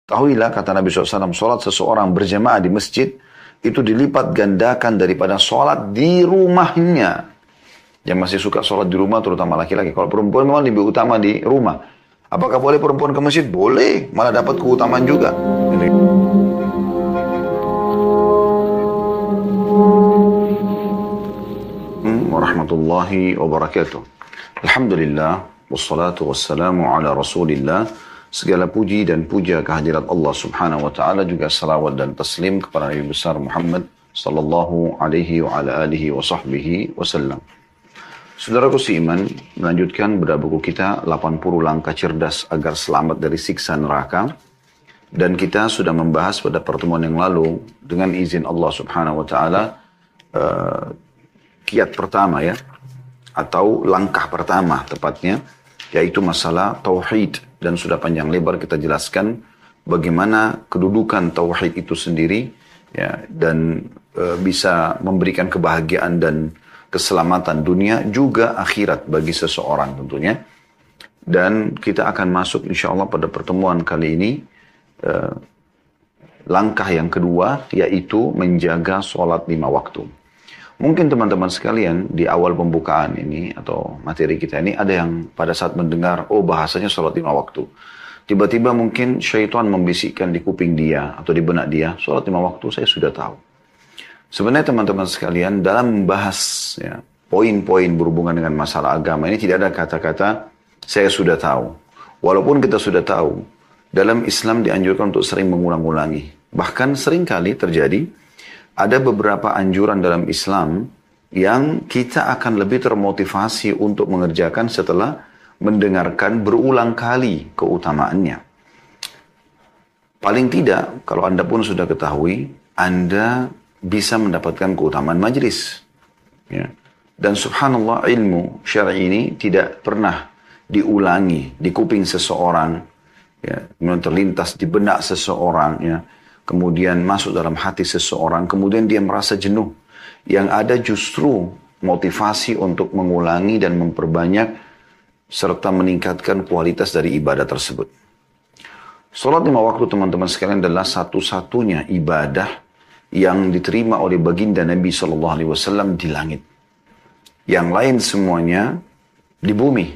Tahuilah, kata Nabi SAW, sholat seseorang berjamaah di masjid, itu dilipat gandakan daripada sholat di rumahnya. Yang masih suka sholat di rumah, terutama laki-laki. Kalau perempuan memang lebih utama di rumah. Apakah boleh perempuan ke masjid? Boleh, malah dapat keutamaan juga. Warahmatullahi wabarakatuh. Alhamdulillah, wassalatu wassalamu ala rasulillah. Segala puji dan puja kehadirat Allah subhanahu wa ta'ala, juga salawat dan taslim kepada Nabi besar Muhammad sallallahu alaihi wa ala alihi wa sahbihi wasallam. Saudaraku seiman, melanjutkan bedah buku kita 80 langkah cerdas agar selamat dari siksa neraka. Dan kita sudah membahas pada pertemuan yang lalu dengan izin Allah subhanahu wa ta'ala kiat pertama ya, atau langkah pertama tepatnya, yaitu masalah tauhid. Dan sudah panjang lebar kita jelaskan bagaimana kedudukan tauhid itu sendiri ya, dan bisa memberikan kebahagiaan dan keselamatan dunia juga akhirat bagi seseorang tentunya. Dan kita akan masuk insya Allah pada pertemuan kali ini langkah yang kedua, yaitu menjaga sholat 5 waktu. Mungkin teman-teman sekalian di awal pembukaan ini atau materi kita ini ada yang pada saat mendengar, oh bahasanya sholat 5 waktu. Tiba-tiba mungkin syaitan membisikkan di kuping dia atau di benak dia, sholat 5 waktu saya sudah tahu. Sebenarnya teman-teman sekalian dalam membahas ya, poin-poin berhubungan dengan masalah agama ini tidak ada kata-kata saya sudah tahu. Walaupun kita sudah tahu, dalam Islam dianjurkan untuk sering mengulang-ulangi. Bahkan seringkali terjadi ada beberapa anjuran dalam Islam yang kita akan lebih termotivasi untuk mengerjakan setelah mendengarkan berulang kali keutamaannya. Paling tidak, kalau Anda pun sudah ketahui, Anda bisa mendapatkan keutamaan majlis. Ya. Dan subhanallah, ilmu syar'i ini tidak pernah diulangi di kuping seseorang, ya, kemudian terlintas di benak seseorang, ya, kemudian masuk dalam hati seseorang, kemudian dia merasa jenuh. Yang ada justru motivasi untuk mengulangi dan memperbanyak serta meningkatkan kualitas dari ibadah tersebut. Salat 5 waktu teman-teman sekalian adalah satu-satunya ibadah yang diterima oleh baginda Nabi SAW di langit. Yang lain semuanya di bumi.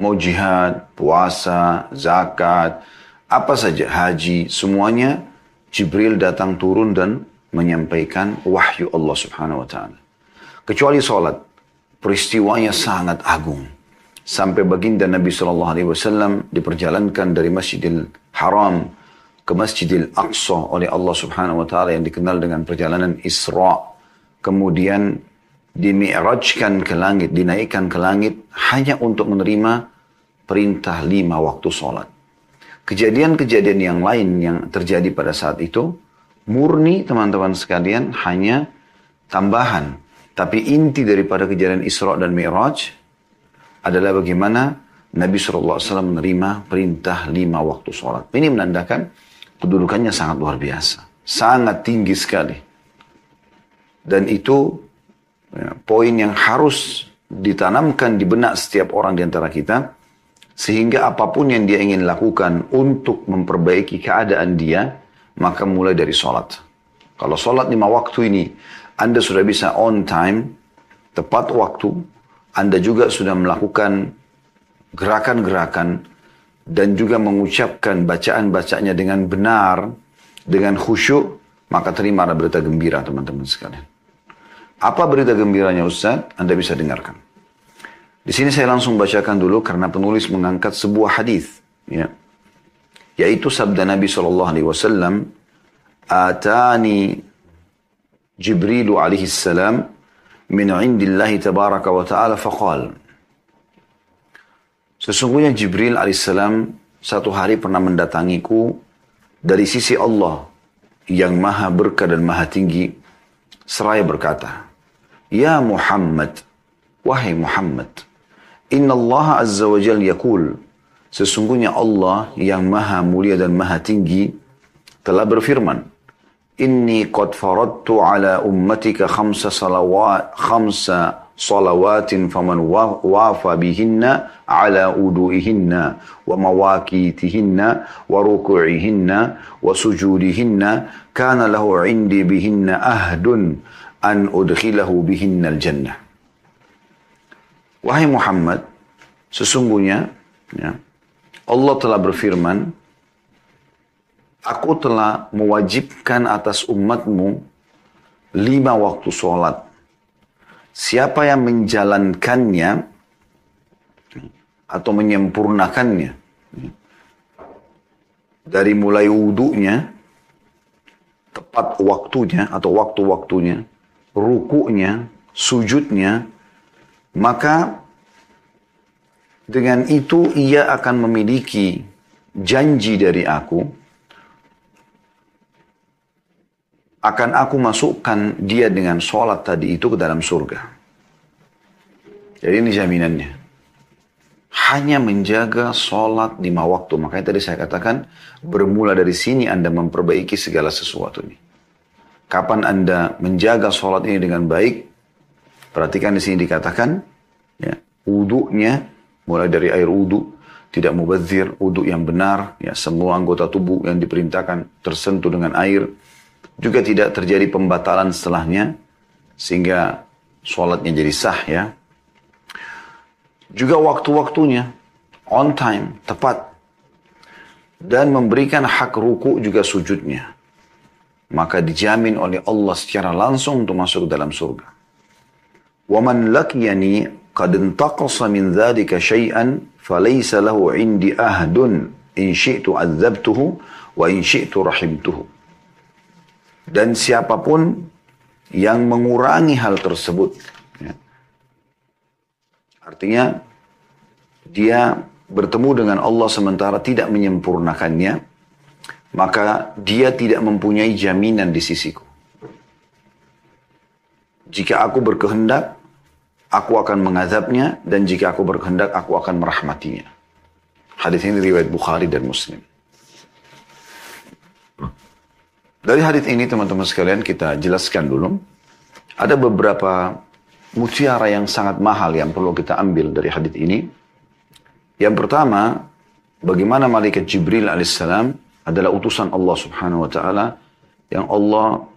Mau jihad, puasa, zakat, apa saja, haji, semuanya Jibril datang turun dan menyampaikan wahyu Allah subhanahu wa ta'ala. Kecuali sholat, peristiwanya sangat agung. Sampai baginda Nabi SAW diperjalankan dari Masjidil Haram ke Masjidil Aqsa oleh Allah subhanahu wa ta'ala yang dikenal dengan perjalanan Isra. Kemudian dimi'rajkan ke langit, dinaikkan ke langit hanya untuk menerima perintah 5 waktu sholat. Kejadian-kejadian yang lain yang terjadi pada saat itu, murni teman-teman sekalian hanya tambahan. Tapi inti daripada kejadian Isra dan Mi'raj adalah bagaimana Nabi SAW menerima perintah 5 waktu sholat. Ini menandakan kedudukannya sangat luar biasa. Sangat tinggi sekali. Dan itu ya, poin yang harus ditanamkan di benak setiap orang di antara kita. Sehingga apapun yang dia ingin lakukan untuk memperbaiki keadaan dia, maka mulai dari sholat. Kalau sholat 5 waktu ini, Anda sudah bisa on time, tepat waktu, Anda juga sudah melakukan gerakan-gerakan, dan juga mengucapkan bacaan-bacaannya dengan benar, dengan khusyuk, maka terima berita gembira teman-teman sekalian. Apa berita gembiranya Ustaz? Anda bisa dengarkan. Di sini saya langsung bacakan dulu karena penulis mengangkat sebuah hadis, ya, yaitu sabda Nabi SAW, "Atani Jibril alaihi salam min indillahi tabaraka wa ta'ala faqal." Sesungguhnya Jibril alaihi salam satu hari pernah mendatangiku dari sisi Allah yang maha berkah dan maha tinggi, seraya berkata, "Ya Muhammad, wahai Muhammad, Inna Allah Azza wa Jal yakul." Sesungguhnya Allah yang maha mulia dan maha tinggi telah berfirman, "Inni qad faradtu ala ummatika khamsa salawatin faman wafa bihinna ala udu'ihinna wa mawaqitihinna wa ruku'ihinna wa sujudihinna kana lahu 'indi bihinna ahdun an udkhilahu bihinna al-jannah. Wahai Muhammad, sesungguhnya ya, Allah telah berfirman, aku telah mewajibkan atas umatmu 5 waktu sholat. Siapa yang menjalankannya atau menyempurnakannya dari mulai wudunya, tepat waktunya atau waktu-waktunya, rukunya, sujudnya, maka dengan itu ia akan memiliki janji dari aku, akan aku masukkan dia dengan sholat tadi itu ke dalam surga. Jadi ini jaminannya. Hanya menjaga sholat 5 waktu. Makanya tadi saya katakan, bermula dari sini Anda memperbaiki segala sesuatu ini. Kapan Anda menjaga sholat ini dengan baik, perhatikan di sini dikatakan, ya, wudunya, mulai dari air wudu, tidak mubadzir, wudu yang benar, ya, semua anggota tubuh yang diperintahkan tersentuh dengan air, juga tidak terjadi pembatalan setelahnya, sehingga sholatnya jadi sah, ya. Juga waktu-waktunya, on time, tepat. Dan memberikan hak ruku juga sujudnya. Maka dijamin oleh Allah secara langsung untuk masuk ke dalam surga. وَمَنْ لَقِيَنِي قَدْ انْتَقَصَ مِنْ ذَلِكَ شَيْئًا فَلَيْسَ لَهُ عِنْدِي أَهْدٌ إِنْ شِئْتُ عَذَّبْتُهُ وَإِنْ شِئْتُ رَحِمْتُهُ. Dan siapapun yang mengurangi hal tersebut, ya, artinya dia bertemu dengan Allah sementara tidak menyempurnakannya, maka dia tidak mempunyai jaminan di sisiku. Jika aku berkehendak, aku akan mengazabnya, dan jika aku berkehendak, aku akan merahmatinya. Hadis ini riwayat Bukhari dan Muslim. Dari hadis ini teman-teman sekalian kita jelaskan dulu. Ada beberapa mutiara yang sangat mahal yang perlu kita ambil dari hadis ini. Yang pertama, bagaimana malaikat Jibril alaihissalam adalah utusan Allah subhanahu wa ta'ala yang Allah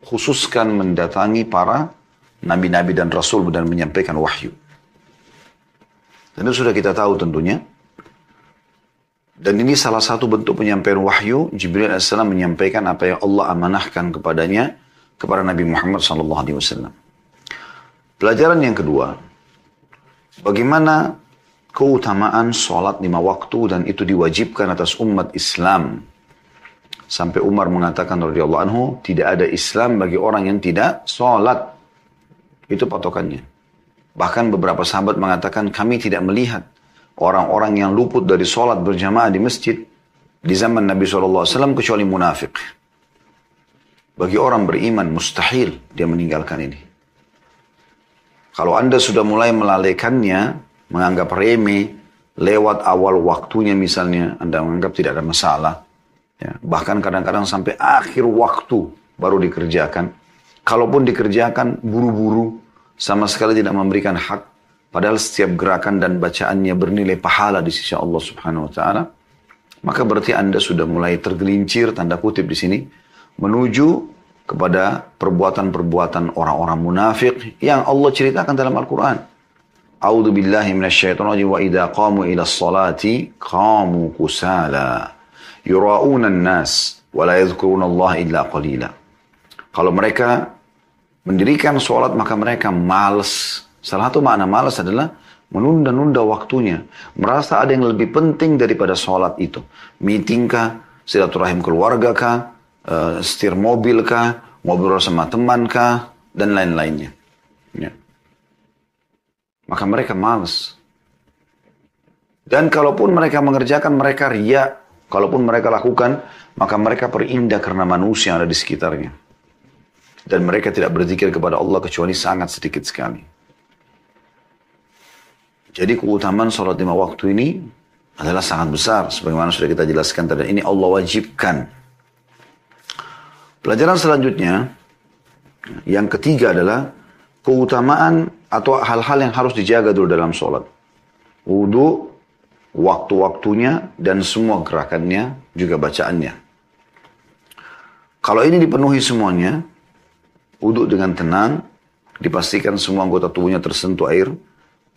khususkan mendatangi para nabi-nabi dan rasul dan menyampaikan wahyu. Dan itu sudah kita tahu tentunya. Dan ini salah satu bentuk penyampaian wahyu. Jibril AS menyampaikan apa yang Allah amanahkan kepadanya, kepada Nabi Muhammad SAW. Pelajaran yang kedua, bagaimana keutamaan sholat 5 waktu dan itu diwajibkan atas umat Islam. Sampai Umar mengatakan radhiyallahu anhu, tidak ada Islam bagi orang yang tidak sholat. Itu patokannya. Bahkan beberapa sahabat mengatakan, kami tidak melihat orang-orang yang luput dari sholat berjamaah di masjid di zaman Nabi SAW kecuali munafik. Bagi orang beriman mustahil dia meninggalkan ini. Kalau Anda sudah mulai melalaikannya, menganggap remeh, lewat awal waktunya misalnya, Anda menganggap tidak ada masalah. Ya, bahkan kadang-kadang sampai akhir waktu baru dikerjakan. Kalaupun dikerjakan buru-buru, sama sekali tidak memberikan hak. Padahal setiap gerakan dan bacaannya bernilai pahala di sisi Allah subhanahu wa ta'ala. Maka berarti Anda sudah mulai tergelincir, tanda kutip di sini, menuju kepada perbuatan-perbuatan orang-orang munafik yang Allah ceritakan dalam Al-Quran. A'udzu billahi minasyaitonir rajim wa idza qamu ila sholati qamu kusala yura'una an-nas wa la yadhkuruna Allah illa qalila. Kalau mereka mendirikan sholat maka mereka malas. Salah satu makna malas adalah menunda-nunda waktunya. Merasa ada yang lebih penting daripada sholat itu. Meeting kah, silaturahim keluarga kah, setir mobil kah, ngobrol sama teman kah, dan lain-lainnya. Ya. Maka mereka malas. Dan kalaupun mereka mengerjakan, mereka riya. Kalaupun mereka lakukan, maka mereka perindah karena manusia yang ada di sekitarnya. Dan mereka tidak berzikir kepada Allah kecuali sangat sedikit sekali. Jadi keutamaan sholat 5 waktu ini adalah sangat besar. Sebagaimana sudah kita jelaskan tadi. Ini Allah wajibkan. Pelajaran selanjutnya, yang ketiga adalah keutamaan atau hal-hal yang harus dijaga dulu dalam sholat. Wudu, waktu-waktunya, dan semua gerakannya, juga bacaannya. Kalau ini dipenuhi semuanya, wudu dengan tenang, dipastikan semua anggota tubuhnya tersentuh air,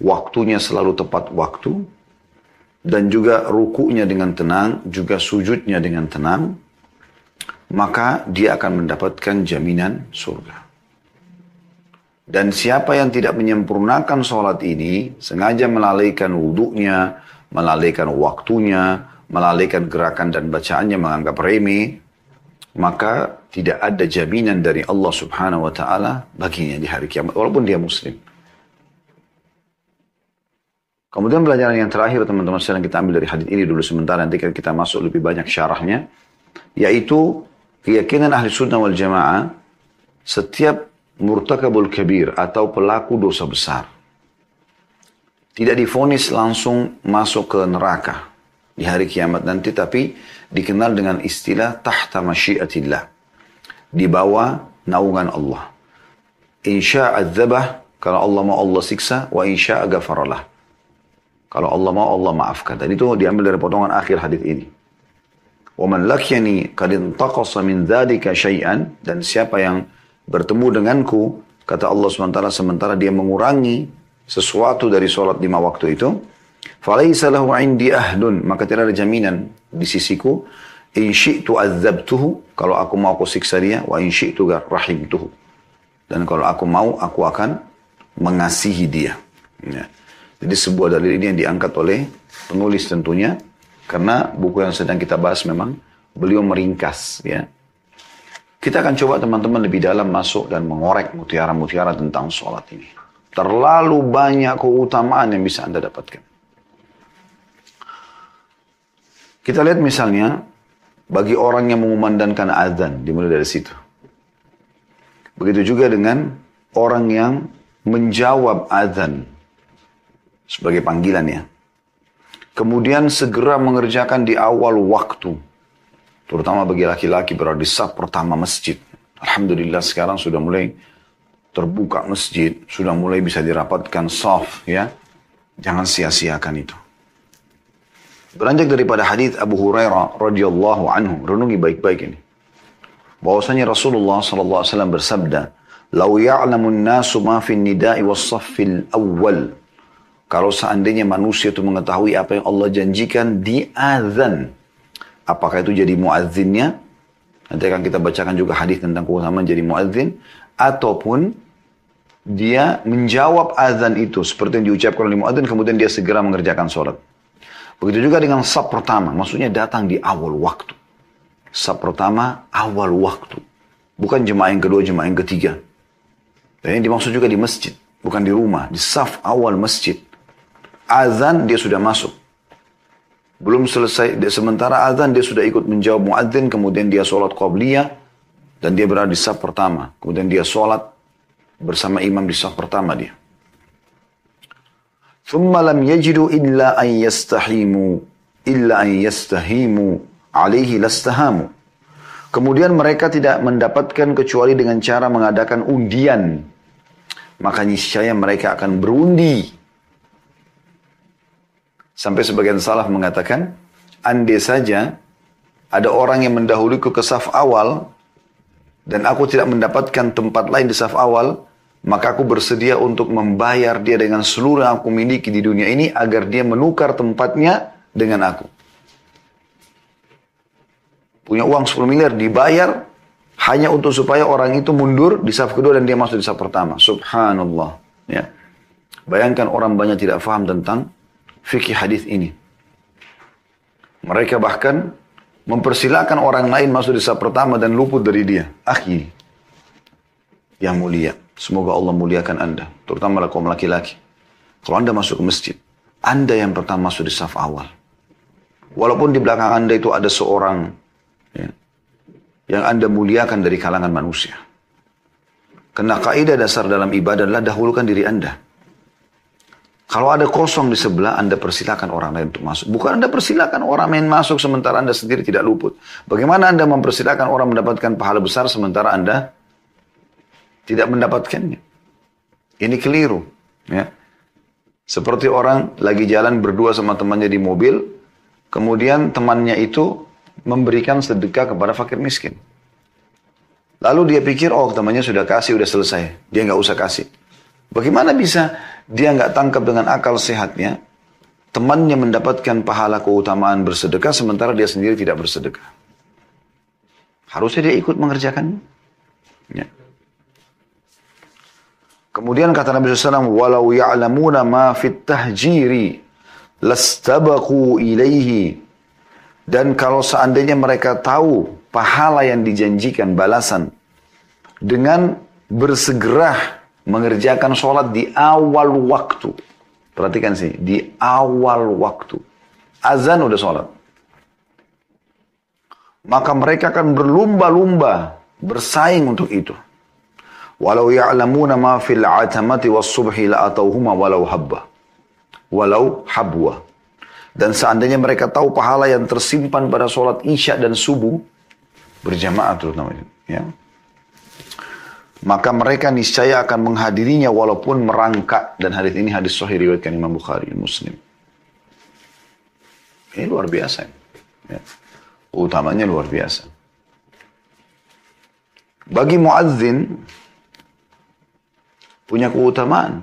waktunya selalu tepat waktu, dan juga rukunya dengan tenang, juga sujudnya dengan tenang, maka dia akan mendapatkan jaminan surga. Dan siapa yang tidak menyempurnakan sholat ini, sengaja melalaikan wudunya, melalaikan waktunya, melalaikan gerakan dan bacaannya, menganggap remeh, maka tidak ada jaminan dari Allah Subhanahu wa Ta'ala baginya di hari kiamat, walaupun dia Muslim. Kemudian pelajaran yang terakhir, teman-teman sekalian, kita ambil dari hadis ini dulu sementara, nanti kita masuk lebih banyak syarahnya, yaitu keyakinan ahli sunnah wal jamaah, setiap murtakabul kabir atau pelaku dosa besar tidak divonis langsung masuk ke neraka di hari kiamat nanti, tapi dikenal dengan istilah tahta masyiatillah, di bawah naungan Allah. Insya adzabah, kalau Allah mau Allah siksa, wa insya ghafaralah, kalau Allah mau Allah maafkan. Dan itu diambil dari potongan akhir hadis ini. وَمَنْ لَكْيَنِي قَدْ انْتَقَصَ مِنْ ذَلِكَ شَيْئًا, dan siapa yang bertemu denganku, kata Allah SWT, sementara dia mengurangi sesuatu dari sholat 5 waktu itu, فَلَيْسَ لَهُ عِنْدِي أَهْدٌ, maka tidak ada jaminan di sisiku, إِنْ شِئْتُ أَذَّبْتُهُ, kalau aku mau aku siksa dia, وَإِنْ شِئْتُ رَحِمْتُهُ, dan kalau aku mau aku akan mengasihi dia. Ya. Jadi sebuah dalil ini yang diangkat oleh penulis tentunya, karena buku yang sedang kita bahas memang beliau meringkas, ya. Kita akan coba teman-teman lebih dalam masuk dan mengorek mutiara-mutiara tentang sholat ini. Terlalu banyak keutamaan yang bisa Anda dapatkan. Kita lihat misalnya, bagi orang yang mengumandangkan azan, dimulai dari situ. Begitu juga dengan orang yang menjawab azan sebagai panggilan, ya. Kemudian segera mengerjakan di awal waktu. Terutama bagi laki-laki berada di saf pertama masjid. Alhamdulillah sekarang sudah mulai terbuka masjid. Sudah mulai bisa dirapatkan saf, ya. Jangan sia-siakan itu. Beranjak daripada hadis Abu Hurairah radhiyallahu anhu. Renungi baik-baik ini. Bahwasanya Rasulullah SAW bersabda, "Lau ya'lamun nasu ma fi nida'i was-saffil awwal." Kalau seandainya manusia itu mengetahui apa yang Allah janjikan di azan, apakah itu jadi muazzinnya? Nanti akan kita bacakan juga hadis tentang keutamaan jadi muazzin, ataupun dia menjawab azan itu seperti yang diucapkan oleh muazzin, kemudian dia segera mengerjakan sholat. Begitu juga dengan saf pertama, maksudnya datang di awal waktu. Saf pertama awal waktu, bukan jemaah yang kedua, jemaah yang ketiga. Dan ini dimaksud juga di masjid, bukan di rumah, di saf awal masjid. Azan dia sudah masuk. Belum selesai, sementara azan dia sudah ikut menjawab muadzin, kemudian dia sholat qabliyah, dan dia berada di saf pertama. Kemudian dia sholat bersama imam di saf pertama dia. ثُمَّ لَمْ يَجِدُوا إِلَّا أَنْ يَسْتَهِيمُوا عَلَيْهِ لَاسْتَهَامُوا. Kemudian mereka tidak mendapatkan kecuali dengan cara mengadakan undian. Maka niscaya mereka akan berundi. Sampai sebagian salaf mengatakan, andai saja ada orang yang mendahuluku ke saf awal, dan aku tidak mendapatkan tempat lain di saf awal, maka aku bersedia untuk membayar dia dengan seluruh yang aku miliki di dunia ini, agar dia menukar tempatnya dengan aku. Punya uang 10 miliar, dibayar hanya untuk supaya orang itu mundur di saf kedua dan dia masuk di saf pertama. Subhanallah. Ya. Bayangkan orang banyak tidak faham tentang fikih hadis ini. Mereka bahkan mempersilakan orang lain masuk di saf pertama dan luput dari dia. Akhi yang mulia, semoga Allah muliakan Anda, terutama kaum laki-laki. Kalau Anda masuk ke masjid, Anda yang pertama masuk di saf awal. Walaupun di belakang Anda itu ada seorang, ya, yang Anda muliakan dari kalangan manusia. Karena kaidah dasar dalam ibadah adalah dahulukan diri Anda. Kalau ada kosong di sebelah, Anda persilakan orang lain untuk masuk. Bukan Anda persilakan orang lain masuk sementara Anda sendiri tidak luput. Bagaimana Anda mempersilakan orang mendapatkan pahala besar sementara Anda tidak mendapatkannya? Ini keliru. Ya. Seperti orang lagi jalan berdua sama temannya di mobil, kemudian temannya itu memberikan sedekah kepada fakir miskin. Lalu dia pikir, oh temannya sudah kasih, sudah selesai. Dia nggak usah kasih. Bagaimana bisa dia nggak tangkap dengan akal sehatnya, temannya mendapatkan pahala keutamaan bersedekah, sementara dia sendiri tidak bersedekah. Harusnya dia ikut mengerjakannya. Ya. Kemudian kata Nabi SAW, walau ya'lamuna ma fit tahjiri lastabaqu ilaihi. Dan kalau seandainya mereka tahu pahala yang dijanjikan balasan dengan bersegera mengerjakan sholat di awal waktu. Perhatikan sih, di awal waktu. Azan udah sholat. Maka mereka akan berlumba-lumba, bersaing untuk itu. Walau ya'lamuna ma fil atamati was subhi la'atauhuma walau habba. Walau habwa. Dan seandainya mereka tahu pahala yang tersimpan pada sholat isya dan subuh, berjamaah terutama, ya, maka mereka niscaya akan menghadirinya walaupun merangkak. Dan hadis ini hadis sahih riwayatkan Imam Bukhari dan Muslim. Ini luar biasa. Ya. Utamanya luar biasa. Bagi muadzin punya keutamaan.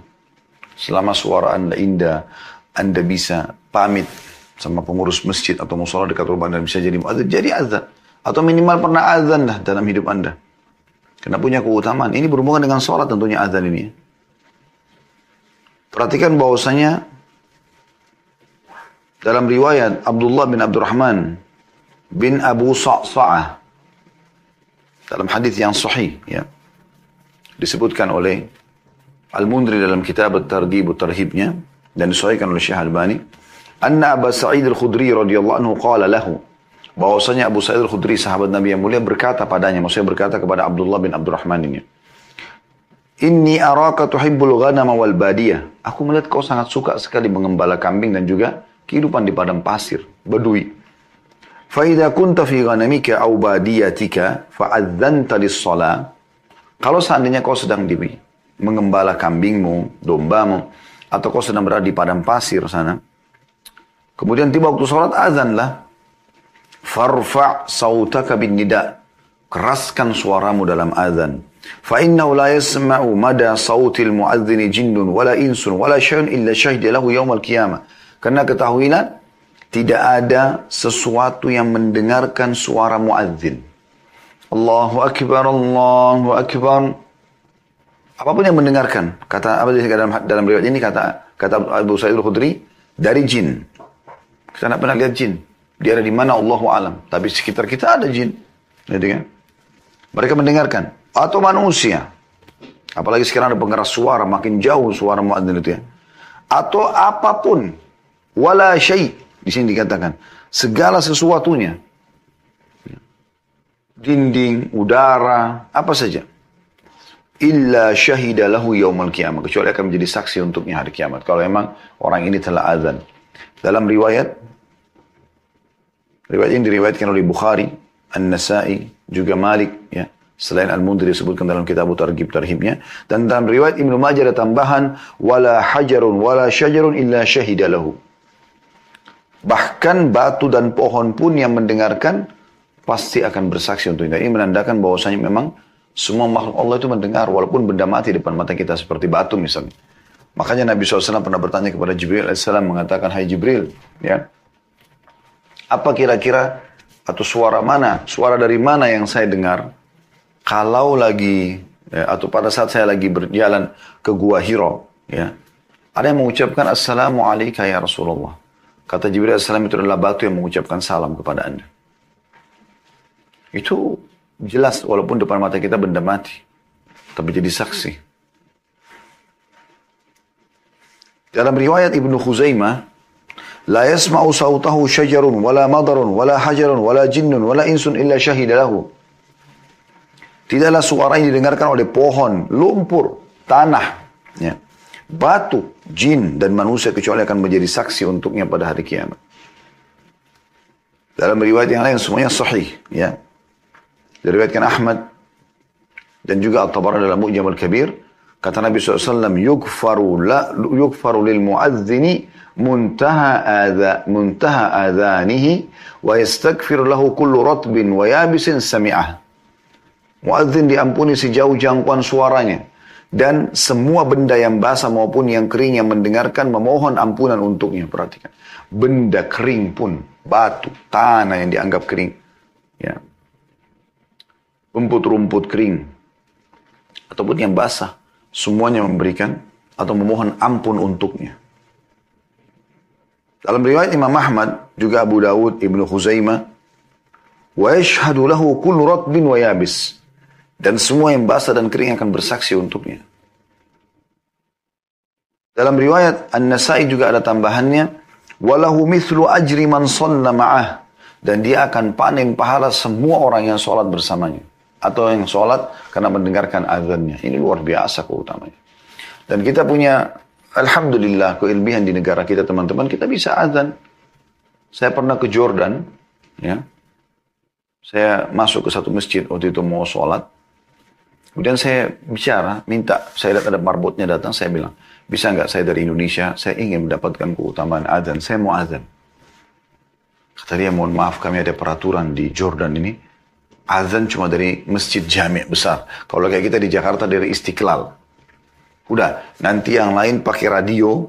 Selama suara Anda indah, Anda bisa pamit sama pengurus masjid atau musola dekat rumah Anda bisa jadi muadzin, jadi azan. Atau minimal pernah azan lah dalam hidup Anda. Karena punya keutamaan. Ini berhubungan dengan sholat tentunya azan ini. Perhatikan bahwasanya dalam riwayat Abdullah bin Abdurrahman bin Abu Sa'sa'ah dalam hadis yang sahih, ya, disebutkan oleh Al-Mundri dalam kitab At-Targhib Tarhibnya dan disahihkan oleh Syekh Albani, anna Abu Sa'id Al-Khudri radhiyallahu anhu qala lahu, bahwasanya Abu Sa'id Al-Khudri sahabat Nabi yang mulia berkata padanya, maksudnya berkata kepada Abdullah bin Abdurrahman ini, inni araka tuhibbul ghanama wal badiyah, aku melihat kau sangat suka sekali mengembala kambing dan juga kehidupan di padang pasir, badui. Fa idza kunta fi ghanamika aw badiyatika fa adzanta lis-shalah, kalau seandainya kau sedang mengembala kambingmu, dombamu, atau kau sedang berada di padang pasir sana, kemudian tiba waktu sholat, azanlah. Farfa' sautaka bin nida, keraskan suaramu dalam azan. Fa innahu la yasma'u mada sautil muadzini jinnun wala insun wala syai'un illa syahida lahu yaumal qiyamah. Karena ketahuilah, tidak ada sesuatu yang mendengarkan suara muadzin. Allahu akbar, Allahu akbar. Apapun yang mendengarkan, kata apa dalam riwayat ini, kata Abu Sa'id Al-Khudri, dari jin. Kita tidak pernah lihat jin. Dia ada di mana Allahu alam. Tapi sekitar kita ada jin. Gitu kan? Mereka mendengarkan. Atau manusia. Apalagi sekarang ada pengeras suara. Makin jauh suara muadzin itu ya. Atau apapun. Wala syai'. Di sini dikatakan. Segala sesuatunya. Dinding, udara, apa saja. Illa syahida lahu yaumal qiyamah. Kecuali akan menjadi saksi untuknya hari kiamat. Kalau memang orang ini telah azan. Dalam riwayat ini diriwayatkan oleh Bukhari, An-Nasai, juga Malik, ya. Selain Al-Mundri disebutkan dalam kitab Targhib Tarhibnya. Dan dalam riwayat Ibnu Majah ada tambahan, wala hajarun wala syajarun illa syahida lahu. Bahkan batu dan pohon pun yang mendengarkan pasti akan bersaksi untuk itu. Ini menandakan bahwasanya memang semua makhluk Allah itu mendengar walaupun benda mati depan mata kita seperti batu misalnya. Makanya Nabi SAW pernah bertanya kepada Jibril AS mengatakan, hai Jibril, ya, apa kira-kira atau suara dari mana yang saya dengar kalau lagi, ya, atau pada saat saya lagi berjalan ke Gua Hiro, ya, ada yang mengucapkan Assalamu alayka ya Rasulullah. Kata Jibril AS itu adalah batu yang mengucapkan salam kepada Anda. Itu jelas walaupun depan mata kita benda mati, tapi jadi saksi. Dalam riwayat Ibnu Khuzaimah, la yasma'u sautahu syajarun wala madarun wala hajarun wala jinnun wala insun illa syahida lahu. Tidaklah suara ini didengarkan oleh pohon, lumpur, tanah, ya, batu, jin dan manusia kecuali akan menjadi saksi untuknya pada hari kiamat. Dalam riwayat yang lain semuanya sahih, ya. Diriwayatkan Ahmad dan juga At-Tabarani dalam Mu'jam Al-Kabir Kata Nabi SAW, yukfaru lil muadzini muntaha adhanihi wa yastaghfir lahu kullu ratbin wa yabisin sami'ah. Muadzin diampuni sejauh jangkauan suaranya. Dan semua benda yang basah maupun yang kering yang mendengarkan memohon ampunan untuknya. Perhatikan. Benda kering pun, batu, tanah yang dianggap kering. Ya. Rumput-rumput kering. Ataupun yang basah. Semuanya memberikan atau memohon ampun untuknya. Dalam riwayat Imam Ahmad, juga Abu Dawud, Ibnu Khuzaimah, wa yashhadu lahu kullu ratbin wa yabis. Dan semua yang basah dan kering akan bersaksi untuknya. Dalam riwayat An-Nasai juga ada tambahannya, walahu mithlu ajri man shalla ma'ah. Dan dia akan panen pahala semua orang yang sholat bersamanya. Atau yang sholat karena mendengarkan azannya. Ini luar biasa keutamanya. Dan kita punya, alhamdulillah, keilmihan di negara kita teman-teman, kita bisa azan. Saya pernah ke Jordan, ya. Saya masuk ke satu masjid waktu itu mau sholat. Kemudian saya bicara, minta, saya lihat ada marbotnya datang, saya bilang, bisa nggak saya dari Indonesia, saya ingin mendapatkan keutamaan azan, saya mau azan. Kata dia, mohon maaf kami ada peraturan di Jordan ini, azan cuma dari masjid jami' besar. Kalau kayak kita di Jakarta dari Istiqlal. Udah, nanti yang lain pakai radio,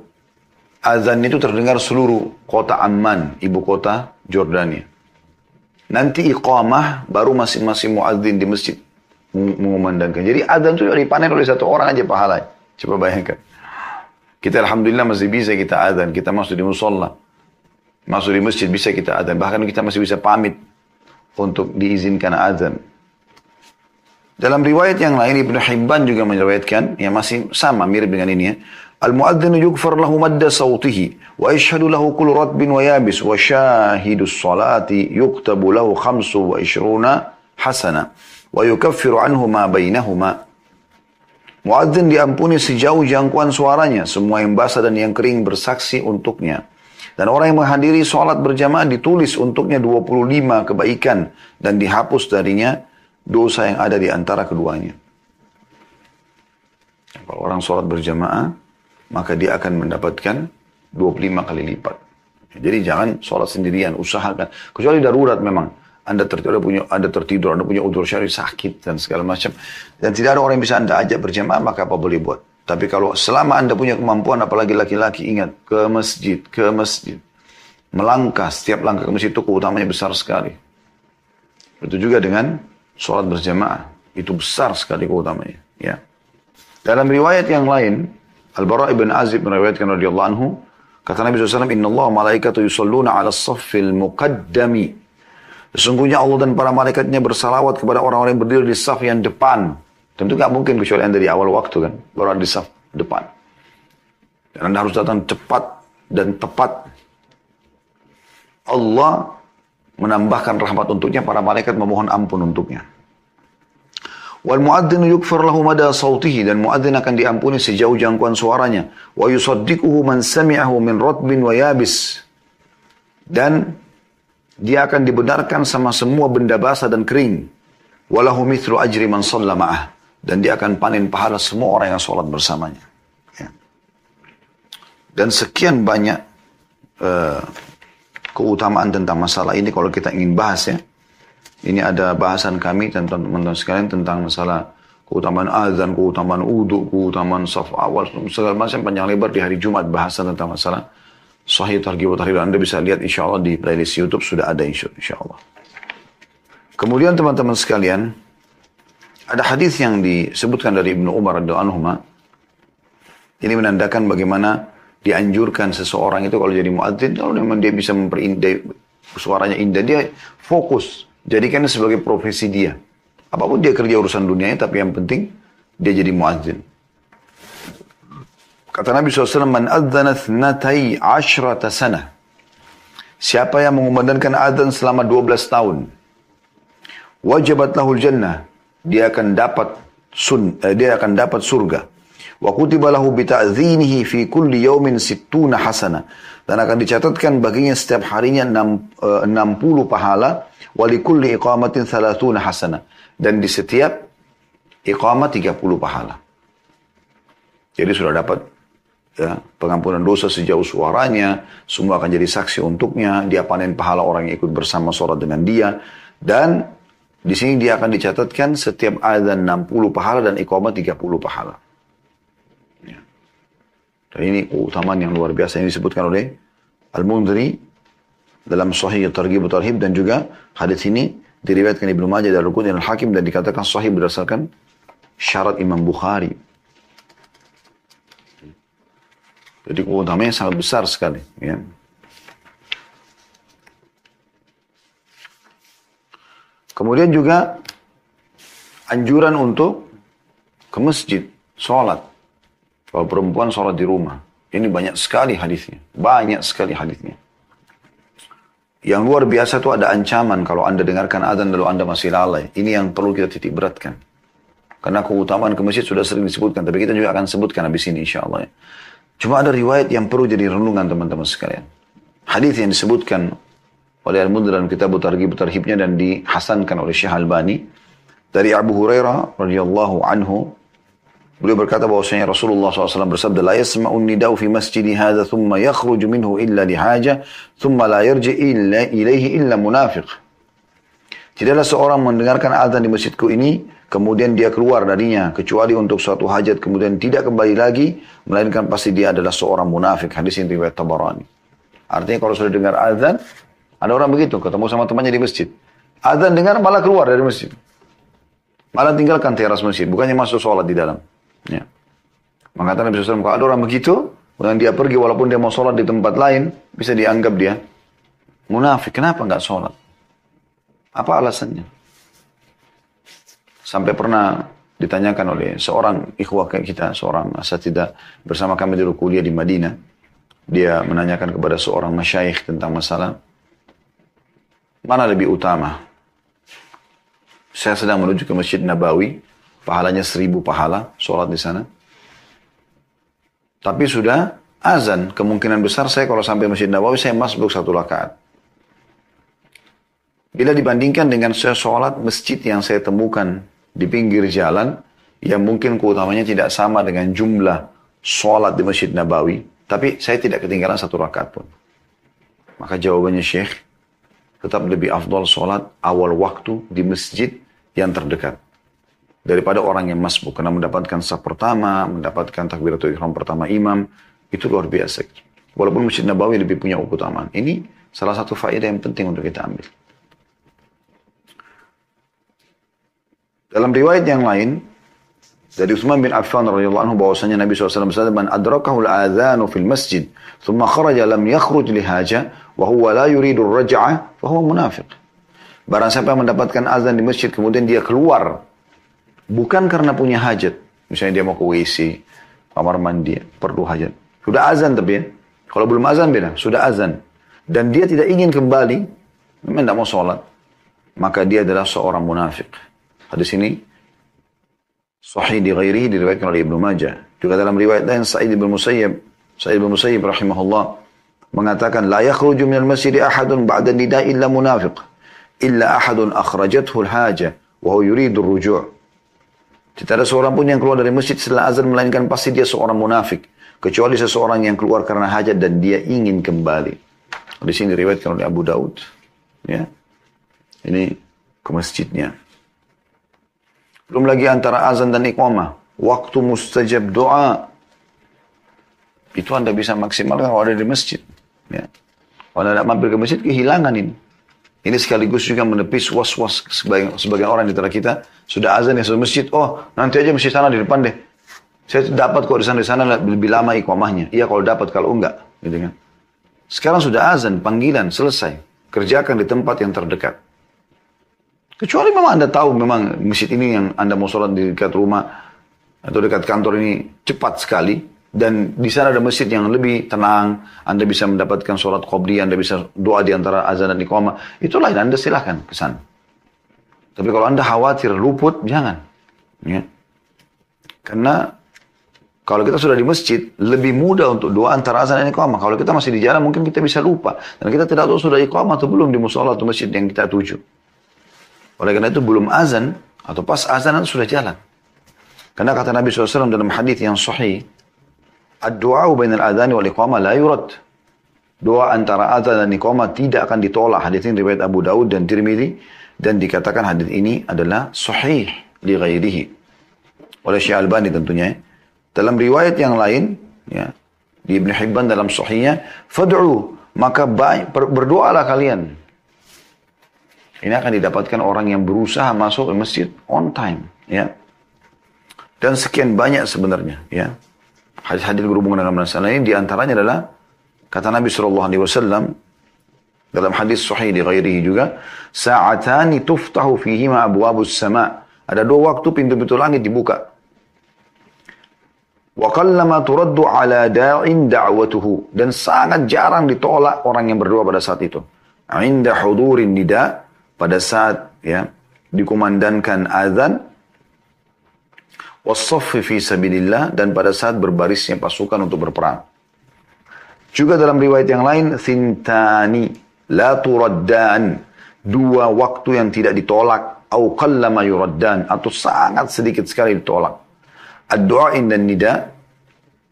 azan itu terdengar seluruh kota Amman, ibu kota Jordania. Nanti iqamah, baru masing-masing muadzin di masjid mengumandangkan. Jadi azan itu dipanen oleh satu orang aja pahalanya. Coba bayangkan. Kita alhamdulillah masih bisa kita azan. Kita masuk di musola. Masuk di masjid bisa kita azan. Bahkan kita masih bisa pamit untuk diizinkan azan. Dalam riwayat yang lain Ibnu Hibban juga meriwayatkan yang masih sama mirip dengan ini ya. Al-muadzinu yughfar lahu madda sawtihi wa yashhadu lahu kullu ratbin wa yabis wa syahidus salati yuktabu lahu 25 hasana. Wa yukaffiru anhu ma bainahuma. Muadzin diampuni sejauh jangkauan suaranya. Semua yang basah dan yang kering bersaksi untuknya. Dan orang yang menghadiri sholat berjamaah ditulis untuknya 25 kebaikan. Dan dihapus darinya dosa yang ada di antara keduanya. Kalau orang sholat berjamaah, maka dia akan mendapatkan 25 kali lipat. Jadi jangan sholat sendirian, usahakan. Kecuali darurat memang. Anda tertidur, Anda punya udzur syar'i, sakit dan segala macam. Dan tidak ada orang yang bisa Anda ajak berjamaah, maka apa boleh buat. Tapi kalau selama Anda punya kemampuan, apalagi laki-laki, ingat, ke masjid. Melangkah, setiap langkah ke masjid itu keutamanya besar sekali. Itu juga dengan sholat berjamaah. Itu besar sekali keutamanya. Ya. Dalam riwayat yang lain, Al-Bara' ibn Azib meriwayatkan radhiyallahu anhu, kata Nabi SAW, Inna Allah malaikatu yusalluna ala saffil muqaddami. Sesungguhnya Allah dan para malaikatnya bersalawat kepada orang-orang yang berdiri di saf yang depan. Tentu nggak mungkin kecuali Anda di awal waktu kan. Baru di saf depan. Dan Anda harus datang cepat dan tepat. Allah menambahkan rahmat untuknya, para malaikat memohon ampun untuknya. Wal muadzinu yukfar lahu mada sautihi, dan muadzin akan diampuni sejauh jangkauan suaranya. Wa yusaddiquhu man sami'ahu min ratbin wa yabis. Dan dia akan dibenarkan sama semua benda basah dan kering. Walahu mithlu ajri man shalla ma'ah. Dan dia akan panen pahala semua orang yang sholat bersamanya. Ya. Dan sekian banyak keutamaan tentang masalah ini kalau kita ingin bahas ya. Ini ada bahasan kami tentang teman-teman sekalian tentang masalah keutamaan azan, keutamaan wudu, keutamaan saf awal, segala macam panjang lebar di hari Jumat bahasan tentang masalah Sahih Targhib wa Tarhib. Anda bisa lihat insya Allah di playlist YouTube sudah ada insya Allah. Kemudian teman-teman sekalian, ada hadis yang disebutkan dari Ibnu Umar radhiyallahu anhu. Ini menandakan bagaimana dianjurkan seseorang itu kalau jadi muadzin, kalau memang dia bisa memperindah suaranya indah, dia fokus, jadikan sebagai profesi dia. Apapun dia kerja urusan dunianya, tapi yang penting dia jadi muadzin. Kata Nabi SAW, Man adzana thnatai ashrata sana. Siapa yang mengumandangkan adzan selama 12 tahun. Wajabat lahul jannah. Dia akan dapat surga. Wa kutiba lahu bita'zinihi fi kulli yawmin 60 hasana. Dan akan dicatatkan baginya setiap harinya 60 pahala. Wa li kulli iqamatin 30 hasana. Dan di setiap iqamah 30 pahala. Jadi sudah dapat ya, pengampunan dosa sejauh suaranya, semua akan jadi saksi untuknya, dia panen pahala orang yang ikut bersama sholat dengan dia, dan di sini dia akan dicatatkan setiap azan 60 pahala dan iqamah 30 pahala. Ya. Dan ini keutamaan yang luar biasa yang disebutkan oleh Al-Mundhiri dalam Sahih Targhib Tarhib, dan juga hadis ini diriwayatkan Ibnu Majah dan Al-Qudni dan Al-Hakim dan dikatakan sahih berdasarkan syarat Imam Bukhari. Jadi keutamaannya sangat besar sekali. Ya. Kemudian juga anjuran untuk ke masjid, sholat. Kalau perempuan sholat di rumah. Ini banyak sekali hadisnya. Banyak sekali hadisnya. Yang luar biasa itu ada ancaman kalau Anda dengarkan azan lalu Anda masih lalai. Ini yang perlu kita titik beratkan. Karena keutamaan ke masjid sudah sering disebutkan. Tapi kita juga akan sebutkan habis ini insya Allah. Cuma ada riwayat yang perlu jadi renungan teman-teman sekalian. Hadis yang disebutkan oleh Al-Mundhiri dalam kitab Targhib Tarhibnya dan dihasankan oleh Syekh Albani dari Abu Hurairah radhiyallahu anhu, beliau berkata bahwasanya Rasulullah SAW bersabda, la yasma'un nida'u fi masjidi hadha thumma yakhruju minhu illa lihaja thumma la yarji illa ilaihi illa munafiq. Tidaklah seorang mendengarkan azan di masjidku ini kemudian dia keluar darinya kecuali untuk suatu hajat kemudian tidak kembali lagi melainkan pasti dia adalah seorang munafik. Hadis ini riwayat Tabarani. Artinya kalau sudah dengar azan, ada orang begitu, ketemu sama temannya di masjid. Azan dengar malah keluar dari masjid. Malah tinggalkan teras masjid, bukannya masuk sholat di dalam. Ya. Maka Nabi SAW, kalau ada orang begitu, kemudian dia pergi walaupun dia mau sholat di tempat lain, bisa dianggap dia munafik. Kenapa nggak sholat? Apa alasannya? Sampai pernah ditanyakan oleh seorang ikhwah kita, seorang asatidah bersama kami dulu kuliah di Madinah. Dia menanyakan kepada seorang masyayikh tentang masalah mana lebih utama? Saya sedang menuju ke Masjid Nabawi, pahalanya 1000 pahala, sholat di sana. Tapi sudah azan, kemungkinan besar saya kalau sampai Masjid Nabawi, saya masbuk 1 rakaat. Bila dibandingkan dengan saya sholat masjid yang saya temukan di pinggir jalan, yang mungkin keutamanya tidak sama dengan jumlah sholat di Masjid Nabawi, tapi saya tidak ketinggalan 1 rakaat pun. Maka jawabannya Syekh, tetap lebih afdal sholat awal waktu di masjid yang terdekat daripada orang yang masbuk, karena mendapatkan saf pertama, mendapatkan takbiratul ihram pertama imam, itu luar biasa. Walaupun Masjid Nabawi lebih punya keutamaan. Ini salah satu faedah yang penting untuk kita ambil. Dalam riwayat yang lain dari Utsman bin Affan radhiyallahu anhu bahwasanya Nabi SAW bersabda, "Man adrakahu al-adzanu fil masjid, thumma kharaja lam yakhruj li haja, wa huwa la yuridu ar-raj'ah, fa huwa munafiq." Barang siapa yang mendapatkan azan di masjid kemudian dia keluar bukan karena punya hajat, misalnya dia mau ke WC, kamar mandi, perlu hajat. Sudah azan tapi ya. Kalau belum azan beda, sudah azan. Dan dia tidak ingin kembali, memang tidak mau sholat, maka dia adalah seorang munafik. Hadis ini sahih di ghairihi, diriwayatkan oleh Ibnu Majah. Juga dalam riwayat lain Sa'id bin Musayyib rahimahullah mengatakan, la yakhruju minal masjid ahadun ba'da nida illa munafiq, illa ahadun akhrajathu al-haja wa huwa yuridu ar-ruju'. Tidak ada seorang pun yang keluar dari masjid setelah azan melainkan pasti dia seorang munafik, kecuali seseorang yang keluar karena hajat dan dia ingin kembali. Di sini diriwayatkan oleh Abu Daud. Ya. Ini ke masjidnya. Belum lagi antara azan dan iqamah, waktu mustajab doa, itu Anda bisa maksimalkan kalau ada di masjid. Ya. Kalau Anda mampir ke masjid, kehilangan ini. Ini sekaligus juga menepis was-was sebagian orang di antara kita. Sudah azan ya, sudah masjid, oh nanti aja masjid sana di depan deh. Saya dapat kok di sana lebih lama iqamahnya. Iya kalau dapat, kalau enggak. Gitu kan. Sekarang sudah azan, panggilan, selesai. Kerjakan di tempat yang terdekat. Kecuali memang Anda tahu memang masjid ini yang Anda mau sholat di dekat rumah atau dekat kantor ini cepat sekali. Dan di sana ada masjid yang lebih tenang. Anda bisa mendapatkan sholat qobliyah, Anda bisa doa di antara azan dan iqamah. Itu lain, Anda silahkan ke sana. Tapi kalau Anda khawatir luput, jangan. Ya. Karena kalau kita sudah di masjid, lebih mudah untuk doa antara azan dan iqamah. Kalau kita masih di jalan, mungkin kita bisa lupa. Dan kita tidak tahu sudah iqamah atau belum di musola atau masjid yang kita tuju. Oleh karena itu belum azan atau pas azan sudah jalan. Karena kata Nabi SAW dalam hadis yang sahih Ad-du'a bainal adhan wal iqamah la yurad. Doa antara azan dan iqamah tidak akan ditolak. Hadis ini riwayat Abu Daud dan Tirmidzi dan dikatakan hadis ini adalah sahih li ghairihi. Oleh Syekh Albani tentunya. Dalam riwayat yang lain, ya, di Ibn Hibban dalam sahihnya, fad'u, maka berdoalah kalian. Ini akan didapatkan orang yang berusaha masuk ke masjid on time, ya. Dan sekian banyak sebenarnya, ya. Hadis-hadis berhubungan dengan masalah ini diantaranya adalah kata Nabi SAW dalam hadis sahih di ghairihi juga, sa'atani tuftahu fihima abwabus sama'. Ada 2 waktu pintu-pintu langit dibuka. Wa qallama turaddu ala da'in da'watuhu, dan sangat jarang ditolak orang yang berdoa pada saat itu. 'Inda hudurin nida, pada saat ya dikumandangkan azan, was-saffi fi sabilillah, dan pada saat berbarisnya pasukan untuk berperang. Juga dalam riwayat yang lain, thintani la turaddan, 2 waktu yang tidak ditolak, au qallama yuraddan, atau sangat sedikit sekali ditolak. Ad-du'a indan nida,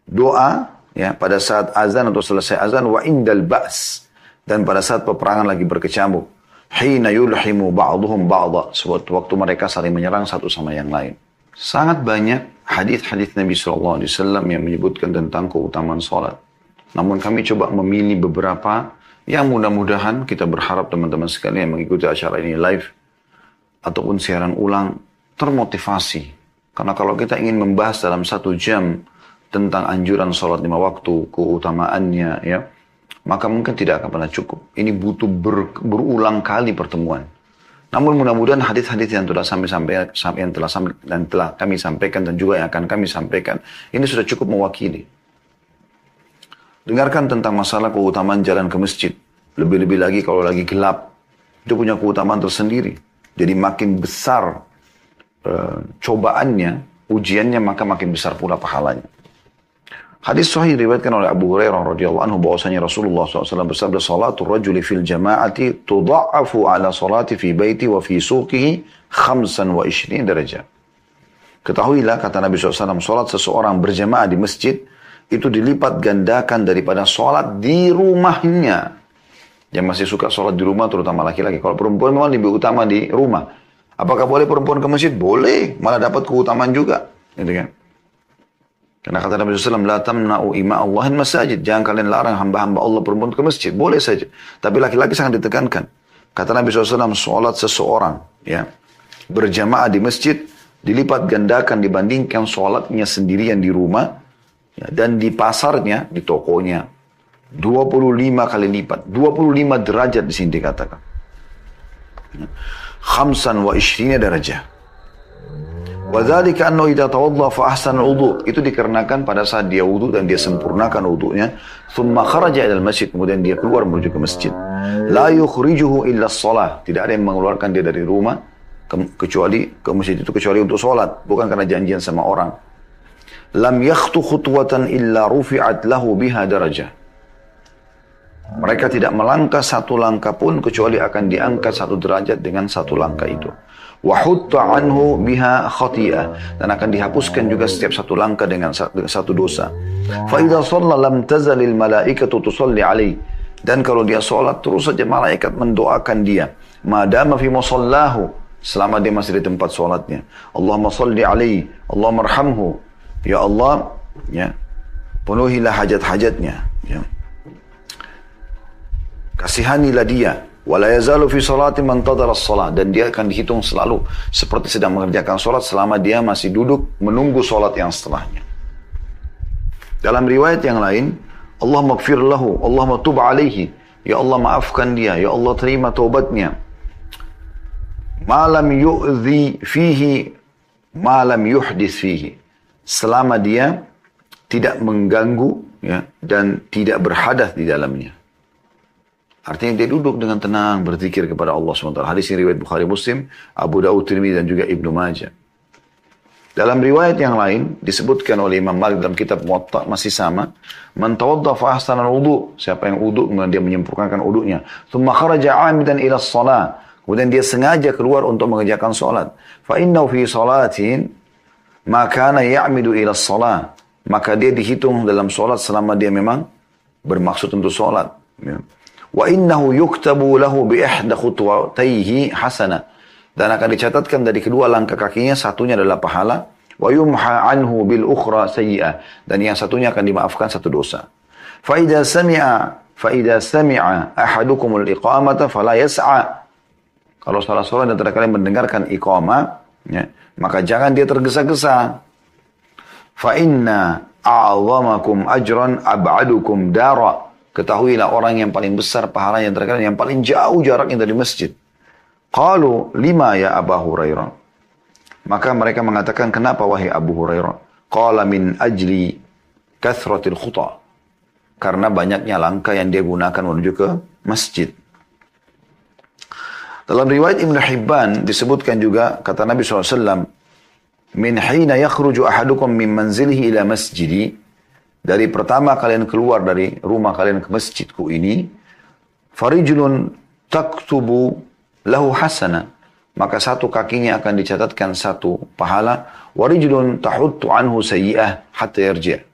doa ya pada saat azan atau selesai azan, wa indal ba's, dan pada saat peperangan lagi berkecamuk. Hina yulhimu ba'duhum ba'dha, suatu waktu mereka saling menyerang satu sama yang lain. Sangat banyak hadis-hadis Nabi SAW yang menyebutkan tentang keutamaan salat. Namun kami coba memilih beberapa yang mudah-mudahan kita berharap teman-teman sekalian yang mengikuti acara ini live ataupun siaran ulang termotivasi. Karena kalau kita ingin membahas dalam 1 jam tentang anjuran sholat 5 waktu, keutamaannya, ya, maka mungkin tidak akan pernah cukup. Ini butuh berulang kali pertemuan. Namun mudah-mudahan hadis-hadis yang telah kami sampaikan dan juga yang akan kami sampaikan, ini sudah cukup mewakili. Dengarkan tentang masalah keutamaan jalan ke masjid. Lebih-lebih lagi kalau lagi gelap. Itu punya keutamaan tersendiri. Jadi makin besar cobaannya, ujiannya, maka makin besar pula pahalanya. Hadis sahih diriwayatkan oleh Abu Hurairah radhiyallahu anhu bahwasanya Rasulullah SAW bersabda, salatul rajuli fil jama'ati tudha'afu ala salati fi baiti wa fi suqihi 25 derajat. Ketahuilah, kata Nabi SAW, salat seseorang berjamaah di masjid itu dilipat gandakan daripada salat di rumahnya. Yang masih suka salat di rumah, terutama laki-laki. Kalau perempuan memang lebih utama di rumah. Apakah boleh perempuan ke masjid? Boleh, malah dapat keutamaan juga. Gitu kan? Karena kata Nabi SAW, la tamna'u ima Allahin masajid. Jangan kalian larang hamba-hamba Allah perempuan ke masjid. Boleh saja. Tapi laki-laki sangat ditekankan. Kata Nabi SAW, sholat seseorang ya berjamaah di masjid dilipat gandakan dibandingkan sholatnya sendirian di rumah ya, dan di pasarnya, di tokonya. 25 kali lipat. 25 derajat di sini dikatakan. 25 derajat. Wadzalika annahu idza tawadda fa ahsana al-wudu. Itu dikarenakan pada saat dia wudu dan dia sempurnakan wudunya, thumma kharaja ila al-masjid, kemudian dia keluar menuju ke masjid. La yukhrijuhu illa as-shalah. Tidak ada yang mengeluarkan dia dari rumah kecuali ke masjid itu kecuali untuk salat, bukan karena janjian sama orang. Lam yakhtu khutwatan illa rufi'at lahu biha darajah. Mereka tidak melangkah 1 langkah pun kecuali akan diangkat 1 derajat dengan 1 langkah itu. Wa hutta anhu biha khati'ah, dan akan dihapuskan juga setiap 1 langkah dengan 1 dosa. Fa idza shalla lam tazalil malaikatu tusalli alaihi, dan kalau dia salat terus saja malaikat mendoakan dia. Madama fi musallahu, selama dia masih di tempat salatnya. Allahumma salli alaihi, Allahumma arhamhu. Ya Allah, ya, penuhilah hajat-hajatnya, ya. Kasihanilah dia. Wala yazalu fi salati man tadara as-salat, dan dia akan dihitung selalu seperti sedang mengerjakan salat selama dia masih duduk menunggu salat yang setelahnya. Dalam riwayat yang lain, Allahumma ighfir lahu, Allahumma tub alaihi. Ya Allah, maafkan dia, ya Allah terima taubatnya. Ma lam yu'dhi fihi, ma lam yuhdits fihi. Selama dia tidak mengganggu ya, dan tidak berhadas di dalamnya. Artinya dia duduk dengan tenang berzikir kepada Allah SWT. Hadis ini riwayat Bukhari Muslim, Abu Daud, Tirmidzi, dan juga Ibnu Majah. Dalam riwayat yang lain disebutkan oleh Imam Malik dalam kitab Muwatta masih sama, man tawadda fa ahsana al-wudu, siapa yang wudu kemudian dia menyempurnakan wudunya, thumma kharaja 'amidan ila shalah, kemudian dia sengaja keluar untuk mengerjakan salat, fa innahu fi salatin ma kana ya'midu ila shalah, maka dia dihitung dalam sholat selama dia memang bermaksud untuk sholat. Wa innahu yuktabu lahu bi ihda khutwatayhi hasana. Dan akan dicatatkan dari kedua langkah kakinya, satunya adalah pahala. Wa yumha anhu bil ukhra sayyi'ah. Dan yang satunya akan dimaafkan satu dosa. Fa idza sami'a ahadukumul iqamata fala yas'a. Kalau salah seorang antara kalian mendengarkan iqamah, ya, maka jangan dia tergesa-gesa. Fa inna a'zamakum ajran ab'adukum dara. Ketahuilah orang yang paling besar pahalanya antara kalian yang paling jauh jaraknya dari masjid. Qalu lima ya Abu Hurairah. Maka mereka mengatakan, kenapa wahai Abu Hurairah? Qala min ajli kathratil khuta. Karena banyaknya langkah yang dia gunakan menuju ke masjid. Dalam riwayat Ibn Hibban disebutkan juga, kata Nabi SAW, min hina yakhruju ahadukum min manzilihi ila masjidi. Dari pertama kalian keluar dari rumah kalian ke masjidku ini, farijulun taktubu lahu hasana. Maka satu kakinya akan dicatatkan satu pahala. Warijulun tahuttu anhu sayyi'ah hatta yarji'.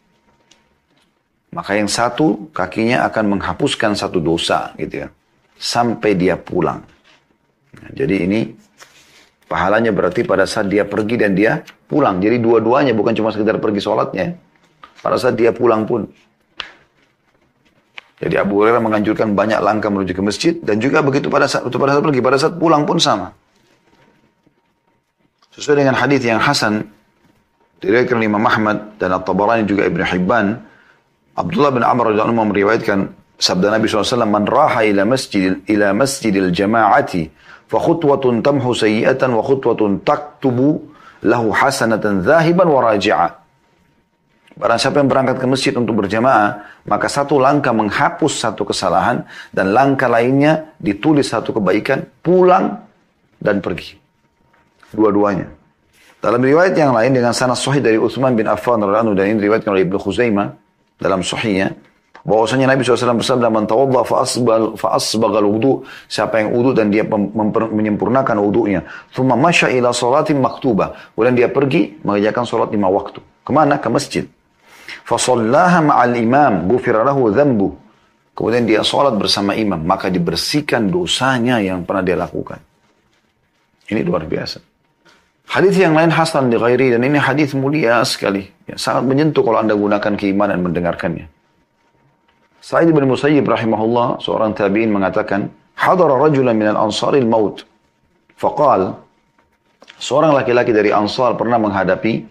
Maka yang satu kakinya akan menghapuskan satu dosa gitu ya. Sampai dia pulang. Nah, jadi ini pahalanya berarti pada saat dia pergi dan dia pulang. Jadi dua-duanya bukan cuma sekedar pergi sholatnya. Pada saat dia pulang pun. Jadi Abu Hurairah menganjurkan banyak langkah menuju ke masjid. Dan juga begitu pada saat pergi. Pada saat pulang pun sama. Sesuai dengan hadis yang hasan. Diriwayatkan oleh Imam Ahmad dan At-Tabarani juga Ibn Hibban. Abdullah bin Amr radhiyallahu anhu meriwayatkan sabda Nabi SAW, man raha ila masjidil jama'ati fa khutwatun tamhu sayyi'atan wa khutwatun taktubu lahu hasanatan zahiban wa raji'a. Barang siapa yang berangkat ke masjid untuk berjamaah, maka satu langkah menghapus satu kesalahan dan langkah lainnya ditulis satu kebaikan, pulang dan pergi. Dua-duanya. Dalam riwayat yang lain dengan sanad sahih dari Utsman bin Affan radhiyallahu anhu, dan ini diriwayatkan oleh Ibnu Khuzaimah dalam sahihnya, bahwasanya Nabi SAW bersabda, man tawadda fa asbaghal wudu, siapa yang wudu dan dia menyempurnakan wudunya, thumma masya ila salatin maktubah, kemudian dia pergi mengerjakan salat 5 waktu. Kemana? Ke masjid. Fa shallaha ma'al imam, ghufira lahu dhanbu. Kemudian dia salat bersama imam, maka dibersihkan dosanya yang pernah dia lakukan. Ini luar biasa. Hadis yang lain hasan di ghairi, dan ini hadis mulia sekali. Ya, sangat menyentuh kalau anda gunakan keimanan mendengarkannya. Sa'id bin Musayyib rahimahullah, seorang tabi'in mengatakan, hadara rajulan minal ansaril maut. Faqal, seorang laki-laki dari Ansar pernah menghadapi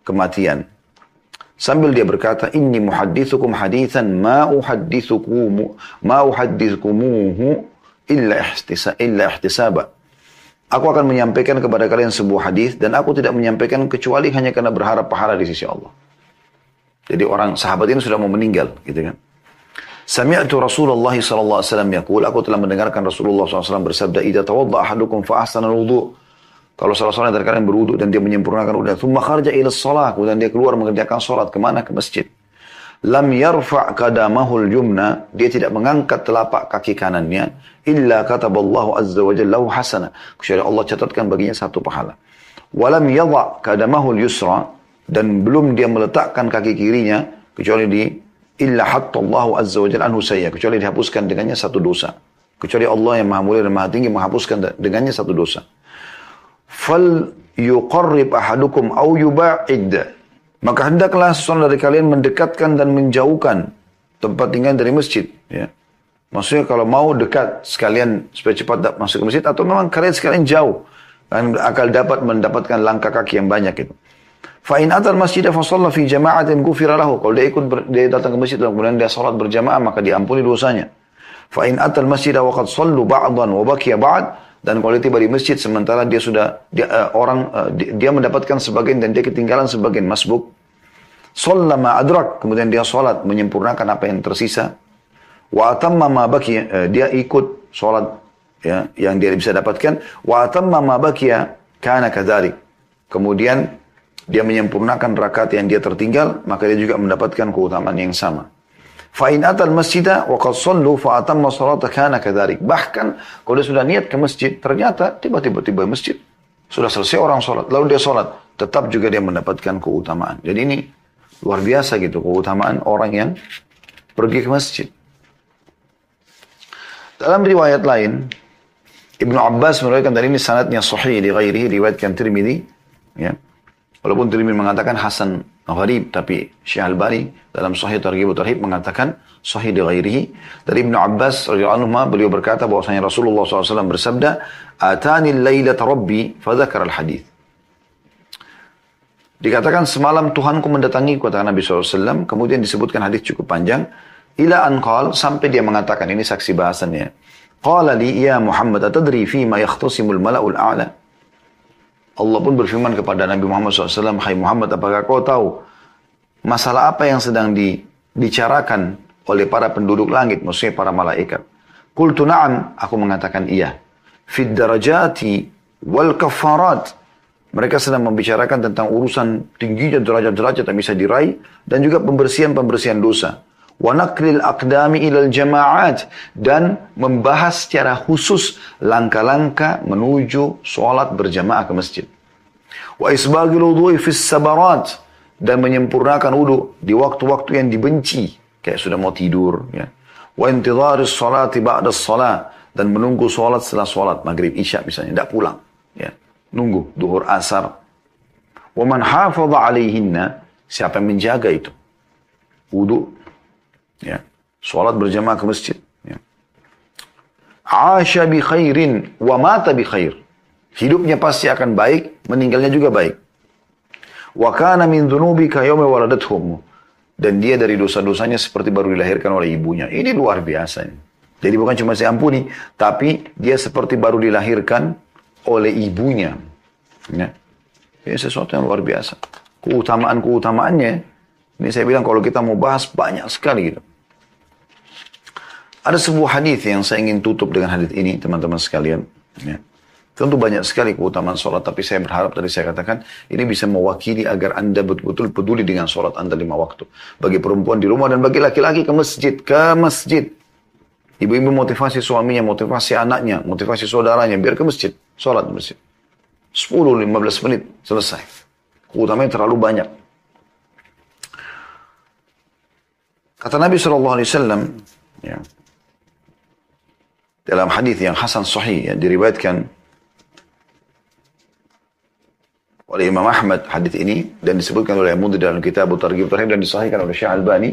kematian. Sambil dia berkata, inni muhaddithukum hadithan ma uhaddithukumuhu illa ihtisaba. Aku akan menyampaikan kepada kalian sebuah hadis dan aku tidak menyampaikan kecuali hanya karena berharap pahala di sisi Allah. Jadi orang sahabat ini sudah mau meninggal, gitu kan. Sami'tu Rasulullah sallallahu alaihi wasallam yaqul, aku telah mendengarkan Rasulullah SAW bersabda, idza tawadda ahadukum fa ahsana al-wudu. Kalau salah seorang dari kalian berwudu dan dia menyempurnakan wudu, thumma kharaja ila shalah, kemudian dia keluar mengerjakan salat, kemana? Ke masjid. Lam yarfa' qadamahul yumna, dia tidak mengangkat telapak kaki kanannya, illa kataballahu azza wa jalla lahu hasana, kecuali Allah catatkan baginya satu pahala. Walam yadha' qadamahul yusra, dan belum dia meletakkan kaki kirinya kecuali illa hattallahu azza wa jalla anhu sayya, kecuali dihapuskan dengannya satu dosa. Kecuali Allah yang Maha Mulia dan Maha Tinggi menghapuskan dengannya satu dosa. Fal yuqarrib ahadukum aw yuba'id, maka hendaklah seseorang dari kalian mendekatkan dan menjauhkan tempat tinggal dari masjid. Ya. Maksudnya kalau mau dekat sekalian supaya cepat masuk ke masjid, atau memang kalian sekalian jauh, dan akan dapat mendapatkan langkah kaki yang banyak itu. Fa'in atal masjidah fa shalla fi jama'atin ghufira lahu. Kalau dia datang ke masjid dan kemudian dia salat berjamaah, maka diampuni dosanya. Fa'in atal masjidah wa qad sallu ba'dan wa baqiya ba'd. Dan kalau dia tiba di masjid sementara dia mendapatkan sebagian dan dia ketinggalan sebagian, masbuk. Shalla ma adrak, kemudian dia salat menyempurnakan apa yang tersisa. Wa atamma ma baqiya, dia ikut salat ya yang dia bisa dapatkan. Wa atamma ma baqiya kana kadzalik. Kemudian dia menyempurnakan rakaat yang dia tertinggal, maka dia juga mendapatkan keutamaan yang sama. Fa'in atal masjidah wa qad sallu fa atamma salata kana kadzalik. Bahkan kalau dia sudah niat ke masjid, ternyata tiba-tiba masjid sudah selesai orang salat, lalu dia salat, tetap juga dia mendapatkan keutamaan. Jadi ini Luar biasa gitu keutamaan orang yang pergi ke masjid. Dalam riwayat lain, Ibnu Abbas meriwayatkan, dan ini sanadnya sahih di ghairihi, riwayatkan Tirmidzi, ya. Walaupun Tirmidzi mengatakan hasan gharib, tapi Syekh Al-Albani dalam Sahih Targhib wa Tarhib mengatakan sahih di ghairihi. Dari Ibnu Abbas radhiyallahu anhu, beliau berkata bahwasanya Rasulullah SAW bersabda, "Atani al-lailata rabbi fadzakara al-hadits." Dikatakan semalam Tuhanku mendatangi, kata Nabi SAW, kemudian disebutkan hadis cukup panjang, ila an qala, sampai dia mengatakan, ini saksi bahasannya, qala li ya Muhammad atadri fima yakhtasimul mala'ul a'la. Allah pun berfirman kepada Nabi Muhammad SAW, hai Muhammad, apakah kau tahu masalah apa yang sedang dibicarakan oleh para penduduk langit, maksudnya para malaikat? Qultu na'am, aku mengatakan iya. Fid darajati wal kafarat. Mereka sedang membicarakan tentang urusan tingginya derajat-derajat yang bisa diraih, dan juga pembersihan-pembersihan dosa. Wa naqlil aqdami ilal jama'at, dan membahas secara khusus langkah-langkah menuju sholat berjamaah ke masjid. Wa isbagil wudu'i fis sabarat, dan menyempurnakan wudu di waktu-waktu yang dibenci, kayak sudah mau tidur, ya. Wa intidharis salati ba'da shalah, dan menunggu sholat setelah sholat maghrib isya misalnya, tidak pulang, ya. Nunggu duhur asar. Wa man hafadha 'alaihinna, siapa yang menjaga itu wudu, ya, sholat berjamaah ke masjid, ya. Asha bi khairin wa mata bi khair, hidupnya pasti akan baik, meninggalnya juga baik. Wa kana min dhunubika yawma waladathu ummu, dan dia dari dosa-dosanya seperti baru dilahirkan oleh ibunya. Ini luar biasa. Jadi bukan cuma saya ampuni, tapi dia seperti baru dilahirkan oleh ibunya, ya. Ini sesuatu yang luar biasa. Keutamaan-keutamaannya, ini saya bilang kalau kita mau bahas banyak sekali gitu. Ada sebuah hadis yang saya ingin tutup dengan hadis ini, teman-teman sekalian, ya. Tentu banyak sekali keutamaan sholat, tapi saya berharap tadi saya katakan, ini bisa mewakili agar Anda betul-betul peduli dengan sholat Anda 5 waktu. Bagi perempuan di rumah dan bagi laki-laki ke masjid, ke masjid. Ibu-ibu motivasi suaminya, motivasi anaknya, motivasi saudaranya, biar ke masjid, sholat di masjid. 10-15 menit, selesai. Keutamanya terlalu banyak. Kata Nabi SAW, ya, dalam hadis yang hasan sahih, yang diriwayatkan oleh Imam Ahmad hadis ini, dan disebutkan oleh Mundhir dalam kitab Targhib Tarhib, dan disahihkan oleh Syekh Al-Albani,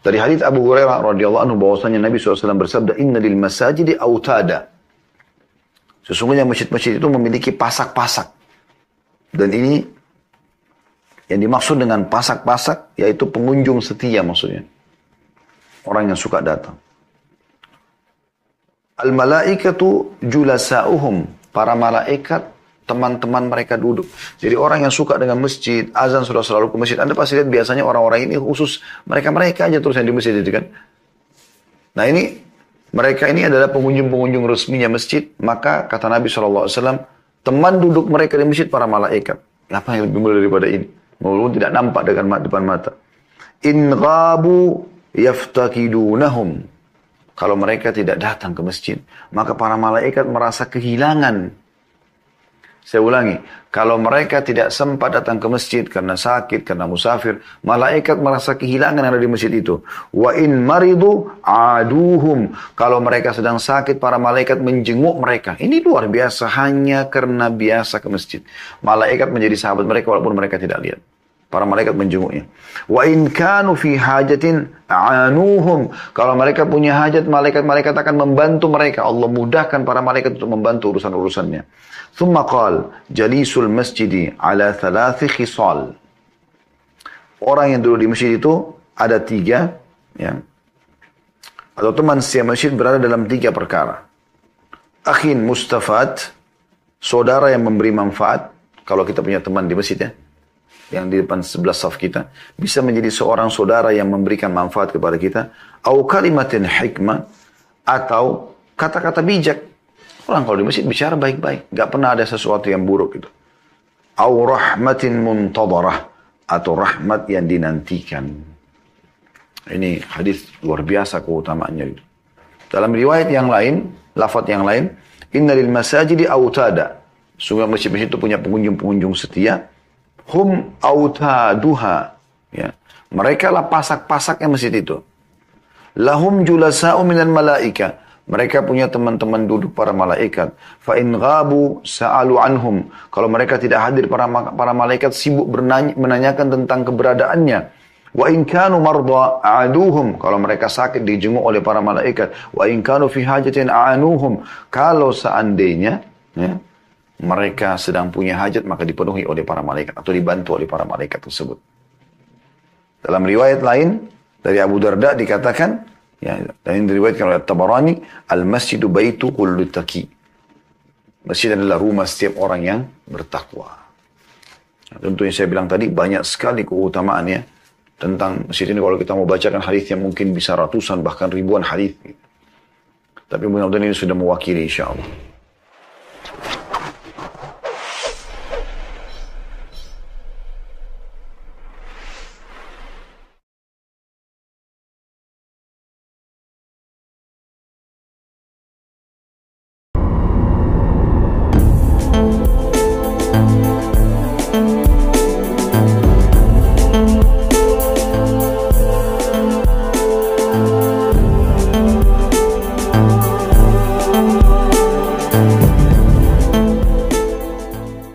dari hadis Abu Hurairah radhiyallahu anhu bahwasanya Nabi SAW bersabda, inna lil masajidi autada, sesungguhnya masjid-masjid itu memiliki pasak-pasak. Dan ini yang dimaksud dengan pasak-pasak yaitu pengunjung setia, maksudnya orang yang suka datang. Al malaikatu julasa'uhum, para malaikat teman-teman mereka duduk. Jadi orang yang suka dengan masjid, azan sudah selalu ke masjid. Anda pasti lihat biasanya orang-orang ini khusus mereka-mereka aja terus yang di masjid itu kan. Nah ini, mereka ini adalah pengunjung-pengunjung resminya masjid. Maka kata Nabi SAW, teman duduk mereka di masjid para malaikat. Apa yang lebih mulia daripada ini? Walaupun tidak nampak dengan depan mata. In ghabu yaftakidunahum. Kalau mereka tidak datang ke masjid, maka para malaikat merasa kehilangan. Saya ulangi, kalau mereka tidak sempat datang ke masjid karena sakit, karena musafir, malaikat merasa kehilangan yang ada di masjid itu. Wa in maridu aduhum, kalau mereka sedang sakit, para malaikat menjenguk mereka. Ini luar biasa, hanya karena biasa ke masjid. Malaikat menjadi sahabat mereka walaupun mereka tidak lihat. Para malaikat menjenguknya. Wa in kanu fi hajatin anuhum, kalau mereka punya hajat, malaikat-malaikat akan membantu mereka. Allah mudahkan para malaikat untuk membantu urusan-urusannya. Thumma qal jalisul masjidi ala 3 khisal. Orang yang duduk di masjid itu ada 3, ya. Atau teman setia masjid berada dalam 3 perkara. Akhin mustafad, saudara yang memberi manfaat. Kalau kita punya teman di masjid, ya, yang di depan sebelah saf kita, bisa menjadi seorang saudara yang memberikan manfaat kepada kita. Au kalimatin hikmah, atau kata-kata bijak. Orang kalau di masjid bicara baik-baik, nggak pernah ada sesuatu yang buruk gitu. Au rahmatin muntadarah, atau rahmat yang dinantikan. Ini hadis luar biasa keutamaannya gitu. Dalam riwayat yang lain, lafaz yang lain, inna lil masajidi autada. Sungguh masjid-masjid itu punya pengunjung-pengunjung setia. Hum autaduha, Ya. Mereka lah pasak-pasaknya masjid itu. Lahum julasa'u minal malaika. Mereka punya teman-teman duduk para malaikat. Fa in ghabu sa'alu anhum. Kalau mereka tidak hadir, para malaikat sibuk menanyakan tentang keberadaannya. Wa in kanu marda a'aduhum. Kalau mereka sakit dijenguk oleh para malaikat. Wa in kanu fi hajatin a'anuhum. Kalau seandainya ya, mereka sedang punya hajat, maka dipenuhi oleh para malaikat atau dibantu oleh para malaikat tersebut. Dalam riwayat lain dari Abu Darda dikatakan, ya, dan ini diriwayatkan oleh Tabarani, al-masjidu baitu kullu taqi. Masjid adalah rumah setiap orang yang bertakwa. Nah, tentu yang saya bilang tadi banyak sekali keutamaannya tentang masjid ini. Kalau kita mau bacakan hadisnya mungkin bisa ratusan bahkan ribuan hadis. Tapi mudah-mudahan ini sudah mewakili insya Allah.